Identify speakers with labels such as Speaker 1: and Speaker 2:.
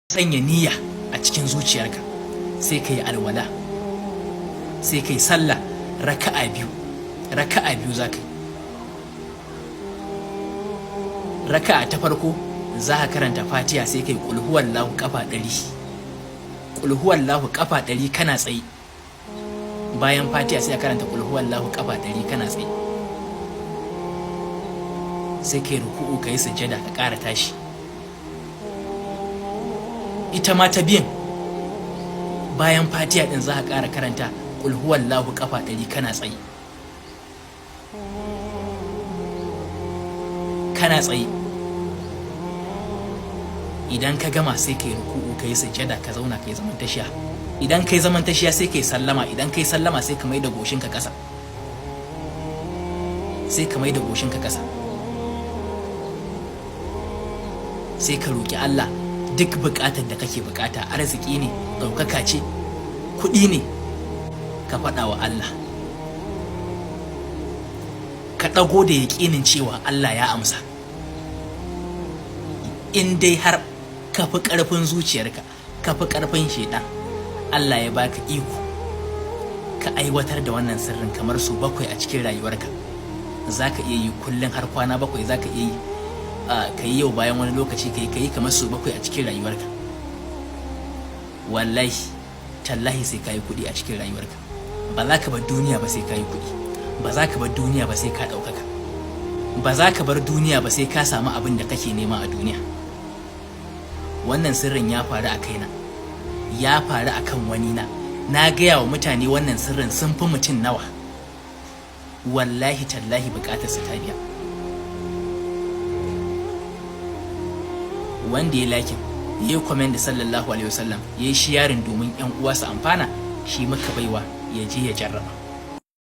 Speaker 1: sanya niyya a cikin zuciyarka, sai ka yi alwala, sai ka yi sallah raka'a biyu za ka yi. Raka'a ta farko za ka karanta fatiha sai ka yi qul huwallahu kafa 100, qul huwallahu kafa 100 kana tsaye. Bayan fatiha sai ka karanta qul huwallahu kafa 100 kana tsaye, sai ka yi ruku'u, ka yi sujjada, ka ƙara tashi. Ita ma ta biyan bayan fatiha din za ka ƙara karanta qul huwallahu kafa 100 kana tsaye, idan ka gama sai ka yi ruku'u, ka yi sujjada, ka zauna, ka yi zaman tashiya. Idan ka yi zaman tashiya sai ka yi sallama, idan ka yi sallama sai ka mai da goshinka ƙasa, sai ka roƙi Allah duk buƙatar da kake buƙata, arziki ne, ɗaukaka ce, kuɗi ne, ka faɗa wa Allah, ka ɗago da yaƙinin cewa Allah ya amsa. In dai har ka fi ƙarfin zuciyarka, ka fi ƙarfin shaiɗan, Allah ya baka iko ka aiwatar da wannan sirrin kamar su 7 a cikin rayuwarka. Za ka iya yi kullum har kwana 7, za ka iya yi ka yi yau bayan wani lokaci, ka yi kamar su 7 a cikin rayuwarka. Wallahi tallahi sai ka yi kuɗi a cikin rayuwarka. Ba za ka bar duniya ba sai ka yi kuɗi, ba za ka bar duniya ba sai ka ɗaukaka, ba za ka bar duniya ba sai ka samu abin da kake nema a duniya. Wannan sirrin ya faru a kaina, ya faru a kan wani na gaya wa mutane wannan sirrin sun fi mutum nawa. Wallahi tallahi bukatarsa ta biya. Wanda ya lakin, ya yi comment da sallallahu alaihi wasallam, ya yi sharing domin 'yan uwa su amfana, shi muka baiwa ya je ya jarraba.